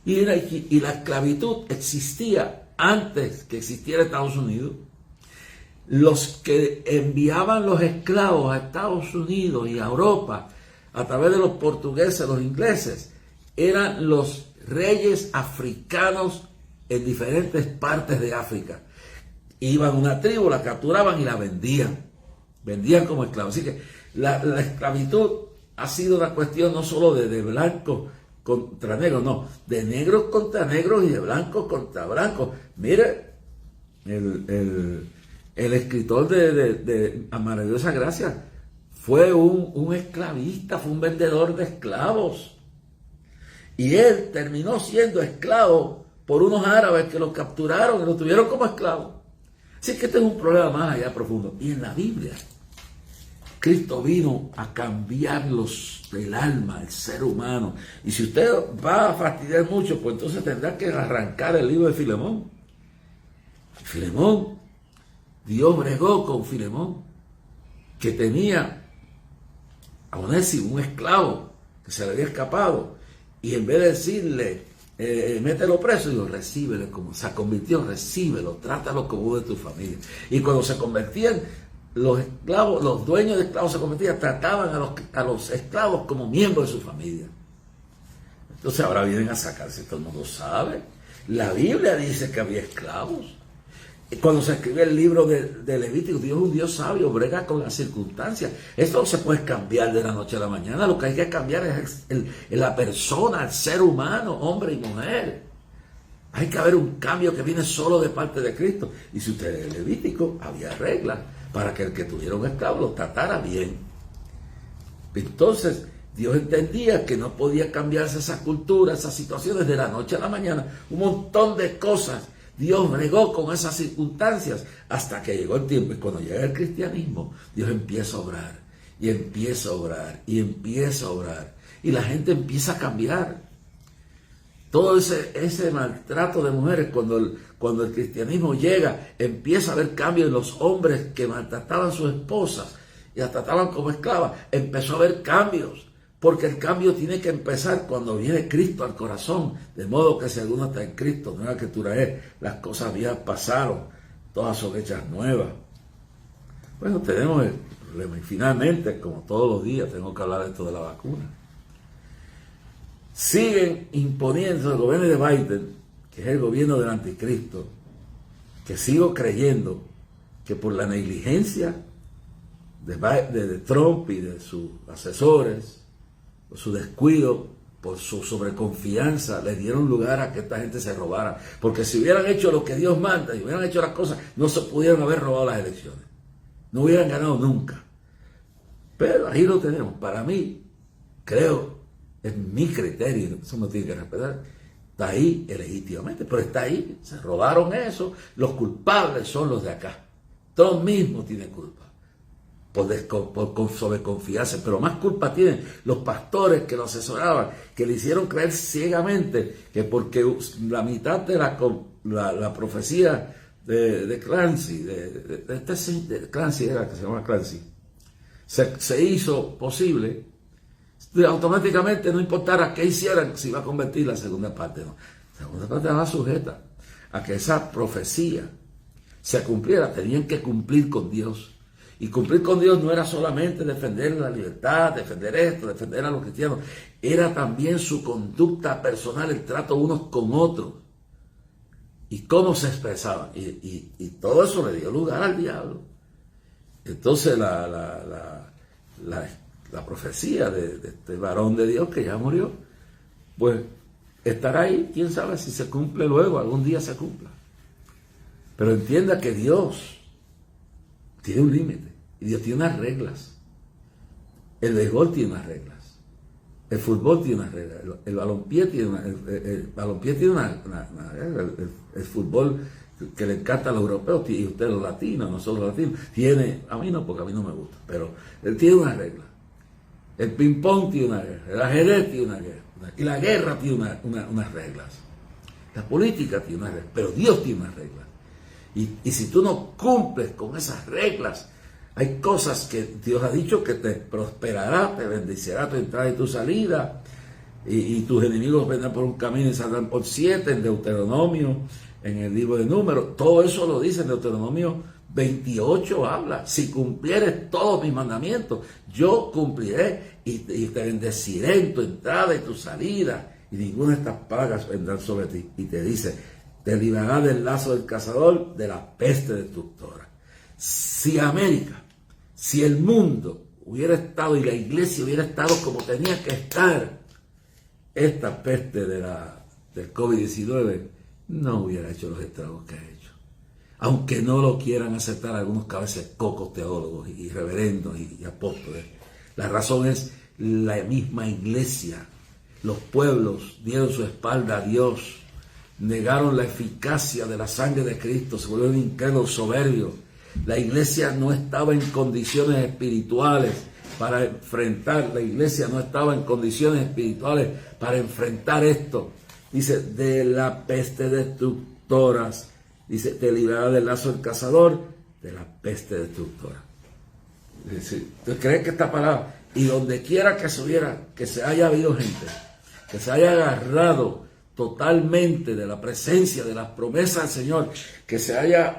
Y la esclavitud existía antes que existiera Estados Unidos. Los que enviaban los esclavos a Estados Unidos y a Europa a través de los portugueses, los ingleses, eran los reyes africanos en diferentes partes de África. Iban a una tribu, la capturaban y la vendían. Vendían como esclavos. Así que la esclavitud ha sido una cuestión no solo de blancos contra negros, no, de negros contra negros y de blancos contra blancos. Mire, el escritor de A Maravillosa Gracia fue un esclavista, fue un vendedor de esclavos. Y él terminó siendo esclavo por unos árabes que lo capturaron y lo tuvieron como esclavo. Así que este es un problema más allá profundo. Y en la Biblia, Cristo vino a cambiarlos del alma, el ser humano. Y si usted va a fastidiar mucho, pues entonces tendrá que arrancar el libro de Filemón. Filemón, Dios bregó con Filemón, que tenía a Onésimo, un esclavo que se le había escapado. Y en vez de decirle, mételo preso, digo, recíbelo como se convirtió, recíbelo, trátalo como uno de tu familia. Y cuando se convertían los esclavos, los dueños de esclavos se convertían, trataban a los esclavos como miembros de su familia. Entonces ahora vienen a sacarse, todo el mundo sabe. La Biblia dice que había esclavos. Cuando se escribe el libro de Levítico, Dios es un Dios sabio, brega con las circunstancias. Esto no se puede cambiar de la noche a la mañana. Lo que hay que cambiar es la persona, el ser humano, hombre y mujer. Hay que haber un cambio que viene solo de parte de Cristo. Y si usted es Levítico, había reglas para que el que tuviera un esclavo lo tratara bien. Entonces, Dios entendía que no podía cambiarse esa cultura, esas situaciones de la noche a la mañana. Un montón de cosas. Dios bregó con esas circunstancias hasta que llegó el tiempo. Y cuando llega el cristianismo, Dios empieza a obrar, y empieza a obrar, y empieza a obrar. Y la gente empieza a cambiar. Todo ese maltrato de mujeres, cuando el cristianismo llega, empieza a haber cambios en los hombres que maltrataban a sus esposas y las trataban como esclavas. Empezó a haber cambios. Porque el cambio tiene que empezar cuando viene Cristo al corazón. De modo que si alguno está en Cristo, nueva criatura es. Las cosas viejas pasaron, todas son hechas nuevas. Bueno, tenemos el problema. Y finalmente, como todos los días, tengo que hablar de esto de la vacuna. Siguen imponiendo el gobierno de Biden, que es el gobierno del anticristo, que sigo creyendo que por la negligencia de Trump y de sus asesores, por su descuido, por su sobreconfianza, le dieron lugar a que esta gente se robara. Porque si hubieran hecho lo que Dios manda y hubieran hecho las cosas, no se pudieran haber robado las elecciones. No hubieran ganado nunca. Pero ahí lo tenemos. Para mí, creo, es mi criterio, eso me tiene que respetar, está ahí legítimamente, pero está ahí, se robaron eso, los culpables son los de acá. Trump mismo tiene culpa. Por sobreconfiarse, pero más culpa tienen los pastores que lo asesoraban, que le hicieron creer ciegamente que porque la mitad de la profecía de Clancy, de Clancy era que se llama Clancy, se hizo posible, automáticamente no importara qué hicieran, se iba a convertir la segunda parte. No. La segunda parte estaba sujeta a que esa profecía se cumpliera, tenían que cumplir con Dios. Y cumplir con Dios no era solamente defender la libertad, defender esto, defender a los cristianos. Era también su conducta personal, el trato unos con otros. Y cómo se expresaban. Y todo eso le dio lugar al diablo. Entonces la profecía de este varón de Dios que ya murió, pues estará ahí. Quién sabe si se cumple luego, algún día se cumpla. Pero entienda que Dios tiene un límite y Dios tiene unas reglas. El béisbol tiene unas reglas, el fútbol tiene unas reglas, el balompié tiene una regla, el fútbol que le encanta a los europeos y ustedes los latinos, nosotros los latinos, tiene, a mí no, porque a mí no me gusta, pero él tiene una regla. El ping pong tiene una guerra, el ajedrez tiene una guerra, y la guerra tiene unas reglas, la política tiene unas reglas, pero Dios tiene unas reglas. Y si tú no cumples con esas reglas, hay cosas que Dios ha dicho que te prosperará, te bendecirá tu entrada y tu salida, y tus enemigos vendrán por un camino y saldrán por 7, en Deuteronomio, en el libro de Números. Todo eso lo dice en Deuteronomio 28, habla: si cumplieres todos mis mandamientos, yo cumpliré y te bendeciré en tu entrada y tu salida, y ninguna de estas plagas vendrán sobre ti. Y te dice: te librará del lazo del cazador, de la peste destructora. Si América, si el mundo hubiera estado y la iglesia hubiera estado como tenía que estar, esta peste del COVID-19 no hubiera hecho los estragos que ha hecho. Aunque no lo quieran aceptar algunos cabezas cocos teólogos y reverendos y apóstoles. La razón es la misma iglesia. Los pueblos dieron su espalda a Dios, negaron la eficacia de la sangre de Cristo, se volvieron incrédulos, soberbios. La iglesia no estaba en condiciones espirituales para enfrentar, para enfrentar esto. Dice, de la peste destructoras, dice, te librará del lazo del cazador, de la peste destructora. ¿Tú crees que esta palabra, y donde quiera que se haya habido gente, que se haya agarrado totalmente de la presencia, de las promesas del Señor, que se haya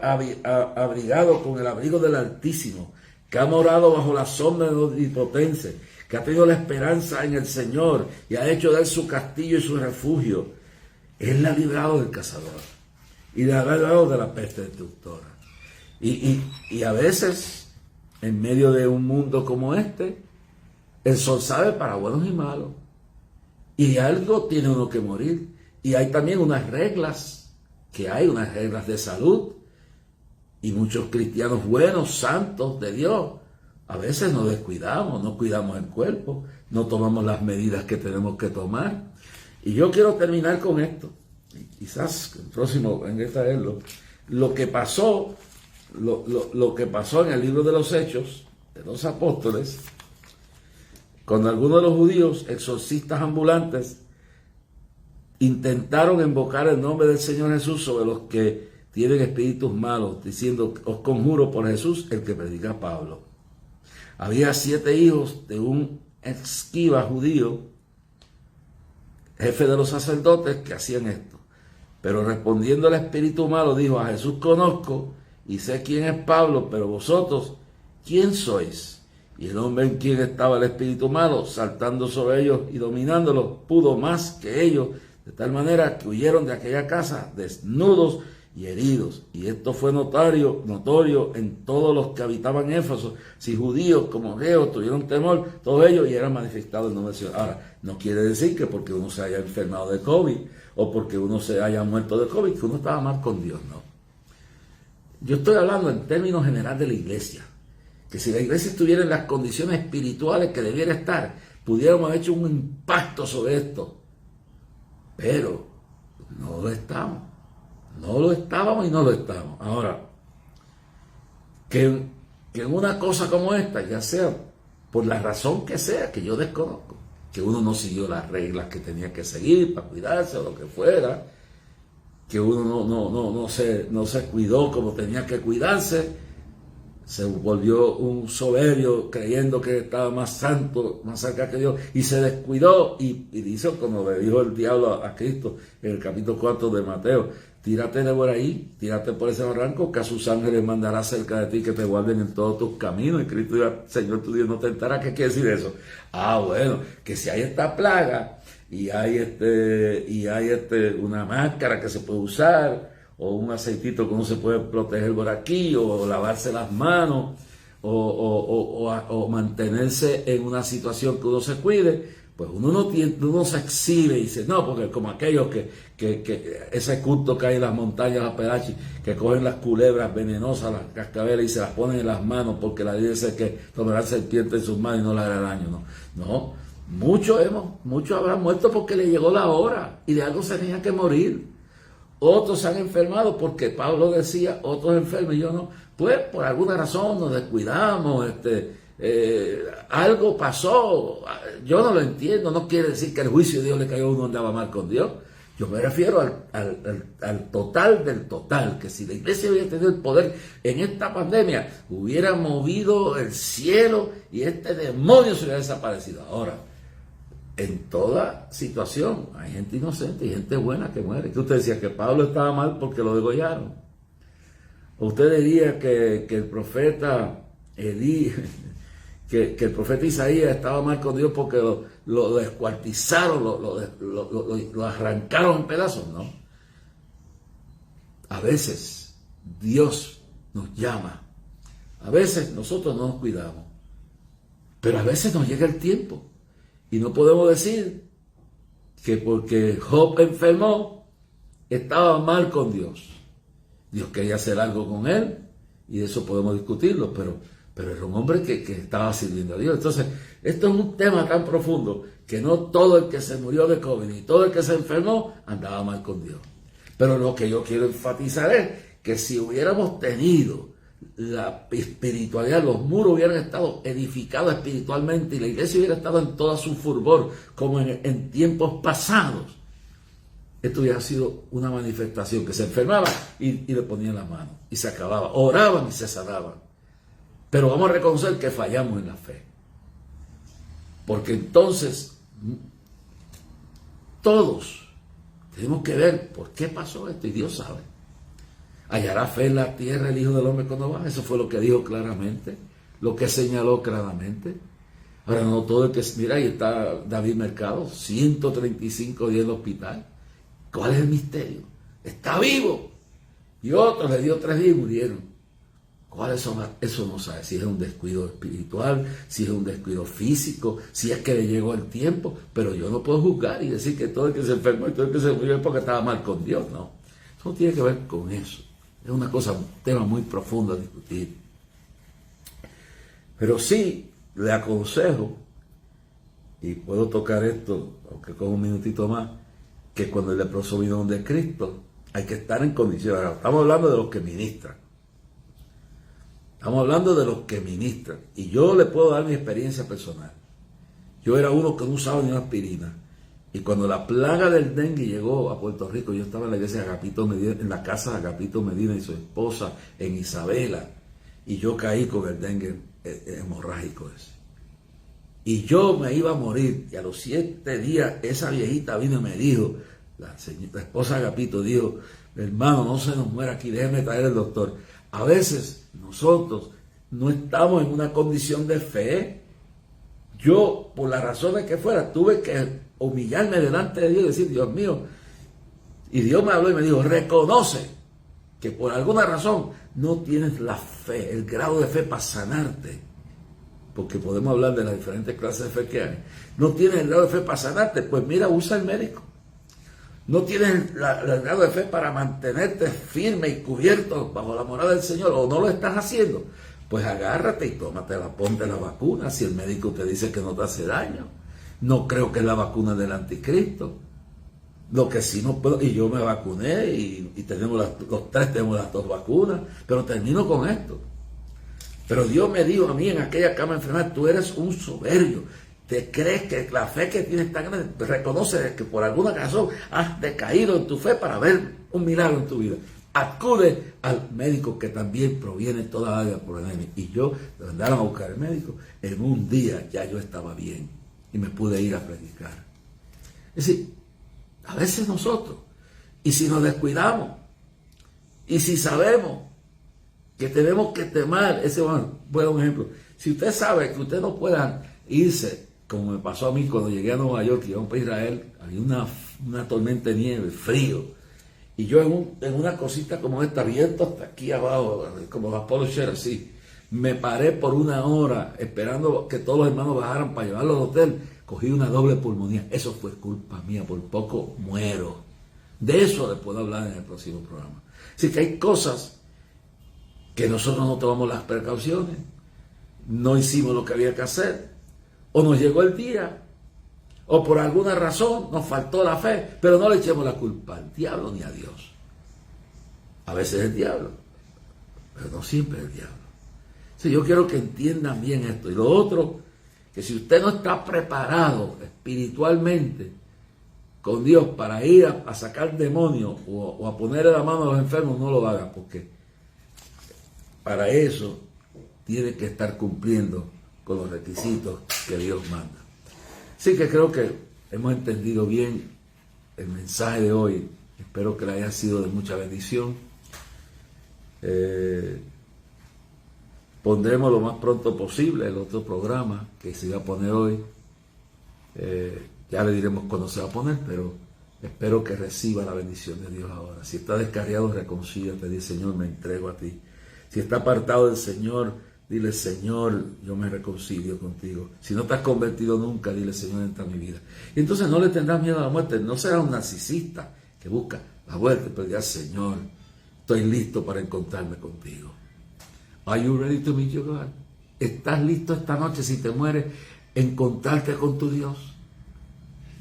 abrigado con el abrigo del Altísimo, que ha morado bajo la sombra del Omnipotente, que ha tenido la esperanza en el Señor y ha hecho de él su castillo y su refugio, él la ha librado del cazador y la ha librado de la peste destructora. Y a veces, en medio de un mundo como este, el sol sabe para buenos y malos. Y algo tiene uno que morir. Y hay también unas reglas de salud. Y muchos cristianos buenos, santos de Dios, a veces nos descuidamos, no cuidamos el cuerpo, no tomamos las medidas que tenemos que tomar. Y yo quiero terminar con esto. Quizás el próximo venga a traerlo. Lo que pasó en el libro de los Hechos de los Apóstoles, cuando algunos de los judíos, exorcistas ambulantes, intentaron invocar el nombre del Señor Jesús sobre los que tienen espíritus malos, diciendo, os conjuro por Jesús, el que predica Pablo. Había 7 hijos de un escriba judío, jefe de los sacerdotes, que hacían esto. Pero respondiendo el espíritu malo, dijo, a Jesús conozco y sé quién es Pablo, pero vosotros, ¿quién sois? Y el hombre en quien estaba el espíritu malo, saltando sobre ellos y dominándolos, pudo más que ellos, de tal manera que huyeron de aquella casa desnudos y heridos. Y esto fue notorio en todos los que habitaban en Éfeso, si judíos como griegos tuvieron temor, todos ellos, y eran manifestados el nombre del Señor. Ahora, no quiere decir que porque uno se haya enfermado de COVID, o porque uno se haya muerto de COVID, que uno estaba mal con Dios, no. Yo estoy hablando en términos generales de la iglesia. Que si la iglesia estuviera en las condiciones espirituales que debiera estar, pudiéramos haber hecho un impacto sobre esto. Pero no lo estamos. No lo estábamos y no lo estamos. Ahora, que en una cosa como esta, ya sea por la razón que sea, que yo desconozco, que uno no siguió las reglas que tenía que seguir para cuidarse o lo que fuera, que uno no se cuidó como tenía que cuidarse, se volvió un soberbio creyendo que estaba más santo, más cerca que Dios, y se descuidó y hizo como le dijo el diablo a Cristo en el capítulo 4 de Mateo, tírate de por ahí, tírate por ese barranco, que a sus ángeles mandará cerca de ti que te guarden en todos tus caminos. Y Cristo dijo, Señor tu Dios no tentará. ¿Qué quiere decir eso? Bueno, que si hay esta plaga y hay una máscara que se puede usar, o un aceitito que uno se puede proteger por aquí, o lavarse las manos, o mantenerse en una situación que uno se cuide, pues uno se exhibe y dice, no, porque como aquellos que ese culto que hay en las montañas Apalachi, que cogen las culebras venenosas, las cascabeles, y se las ponen en las manos, porque la Biblia dice que tomarán serpientes en sus manos y no le hará daño, no. Muchos habrán muerto porque le llegó la hora, y de algo se tenía que morir. Otros se han enfermado porque Pablo decía, otros enfermos, y yo no. Pues por alguna razón nos descuidamos, algo pasó, yo no lo entiendo. No quiere decir que el juicio de Dios le cayó a uno andaba mal con Dios. Yo me refiero al total del total, que si la iglesia hubiera tenido el poder en esta pandemia, hubiera movido el cielo y este demonio se hubiera desaparecido. Ahora, en toda situación hay gente inocente y gente buena que muere. Que usted decía que Pablo estaba mal porque lo degollaron. O usted diría que el profeta que el profeta Isaías estaba mal con Dios porque lo descuartizaron, lo arrancaron en pedazos, ¿no? a veces Dios nos llama, a veces nosotros no nos cuidamos, pero a veces nos llega el tiempo y no podemos decir que porque Job enfermó estaba mal con Dios. Dios quería hacer algo con él y de eso podemos discutirlo, pero era un hombre que estaba sirviendo a Dios. Entonces, esto es un tema tan profundo que no todo el que se murió de COVID y todo el que se enfermó andaba mal con Dios. Pero lo que yo quiero enfatizar es que si hubiéramos tenido la espiritualidad, los muros hubieran estado edificados espiritualmente y la iglesia hubiera estado en toda su fervor, como en tiempos pasados, esto hubiera sido una manifestación que se enfermaba y le ponían la mano y se acababa, oraban y se sanaban. Pero vamos a reconocer que fallamos en la fe, porque entonces todos tenemos que ver por qué pasó esto y Dios sabe. ¿Hallará fe en la tierra el Hijo del Hombre cuando va? Eso fue lo que dijo claramente, lo que señaló claramente. Ahora no todo el que... Mira, ahí está David Mercado, 135 días en el hospital. ¿Cuál es el misterio? Está vivo. Y otros le dio 3 días y murieron. ¿Cuáles son? Eso no sabe si es un descuido espiritual, si es un descuido físico, si es que le llegó el tiempo. Pero yo no puedo juzgar y decir que todo el que se enfermó y todo el que se murió es porque estaba mal con Dios. No, eso no tiene que ver con eso. Es una cosa, un tema muy profundo a discutir. Pero sí le aconsejo, y puedo tocar esto, aunque con un minutito más, que cuando el leproso vino donde Cristo, hay que estar en condiciones. Ahora, estamos hablando de los que ministran. Estamos hablando de los que ministran. Y yo le puedo dar mi experiencia personal. Yo era uno que no usaba ni una aspirina. Y cuando la plaga del dengue llegó a Puerto Rico, yo estaba en la iglesia de Agapito Medina, en la casa de Agapito Medina y su esposa, en Isabela. Y yo caí con el dengue hemorrágico ese. Y yo me iba a morir. Y a los 7 días, esa viejita vino y me dijo, la esposa de Agapito dijo, hermano, no se nos muera aquí, déjeme traer el doctor. A veces nosotros no estamos en una condición de fe. Yo, por las razones que fuera, tuve que humillarme delante de Dios y decir, Dios mío. Y Dios me habló y me dijo, reconoce que por alguna razón no tienes la fe, el grado de fe para sanarte. Porque podemos hablar de las diferentes clases de fe que hay. No tienes el grado de fe para sanarte, pues mira, usa el médico. No tienes el grado de fe para mantenerte firme y cubierto bajo la morada del Señor, o no lo estás haciendo, pues agárrate y ponte la vacuna si el médico te dice que no te hace daño. No creo que es la vacuna del anticristo. Lo que sí no puedo, y yo me vacuné y tenemos los 3 tenemos las 2 vacunas, pero termino con esto. Pero Dios me dijo a mí en aquella cama enferma, tú eres un soberbio. ¿Te crees que la fe que tienes tan grande? Reconoce que por alguna razón has decaído en tu fe para ver un milagro en tu vida. Acude al médico que también proviene toda la vida por el enemigo. Y yo me mandaron a buscar al médico. En un día ya yo estaba bien y me pude ir a predicar. Es decir, a veces nosotros, y si nos descuidamos, y si sabemos que tenemos que temer, ese fue un ejemplo. Si usted sabe que usted no pueda irse, como me pasó a mí cuando llegué a Nueva York y íbamos para Israel, había una tormenta de nieve, frío, y yo en una cosita como esta, abierto hasta aquí abajo, como las polo share así, me paré por 1 hora esperando que todos los hermanos bajaran para llevarlo al hotel, cogí una doble pulmonía. Eso fue culpa mía, por poco muero. De eso les puedo hablar en el próximo programa. Así que hay cosas que nosotros no tomamos las precauciones, no hicimos lo que había que hacer, o nos llegó el día, o por alguna razón nos faltó la fe, pero no le echemos la culpa al diablo ni a Dios. A veces el diablo, pero no siempre el diablo. Sí, yo quiero que entiendan bien esto. Y lo otro, que si usted no está preparado espiritualmente con Dios para ir a sacar demonios o a ponerle la mano a los enfermos, no lo haga, porque para eso tiene que estar cumpliendo con los requisitos que Dios manda. Así que creo que hemos entendido bien el mensaje de hoy. Espero que le haya sido de mucha bendición. Pondremos lo más pronto posible el otro programa que se va a poner hoy. Ya le diremos cuándo se va a poner, pero Espero que reciba la bendición de Dios ahora. Si está descarriado, reconcíliate, dile, Señor, me entrego a ti. Si está apartado del Señor, dile, Señor, yo me reconcilio contigo. Si no te has convertido nunca, dile, Señor, entra en mi vida. Y entonces no le tendrás miedo a la muerte. No serás un narcisista que busca la muerte, pero dirás, Señor, estoy listo para encontrarme contigo. Are you ready to meet your God? ¿Estás listo esta noche, si te mueres, encontrarte con tu Dios?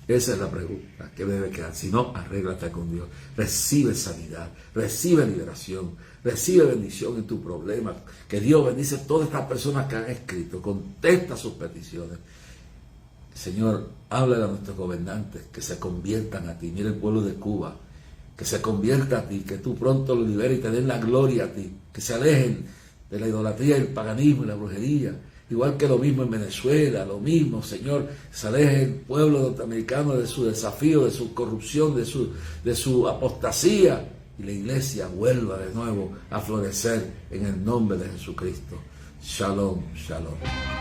Esa es la pregunta que debe quedar. Si no, arréglate con Dios. Recibe sanidad, recibe liberación, recibe bendición en tu problema. Que Dios bendice a todas estas personas que han escrito. Contesta sus peticiones. Señor, háblale a nuestros gobernantes que se conviertan a ti. Mira el pueblo de Cuba, que se convierta a ti, que tú pronto lo liberes y te den la gloria a ti. Que se alejen de la idolatría, el paganismo y la brujería. Igual que lo mismo en Venezuela, lo mismo, Señor, se aleje el pueblo norteamericano de su desafío, de su corrupción, de su apostasía, y la iglesia vuelva de nuevo a florecer en el nombre de Jesucristo. Shalom, shalom.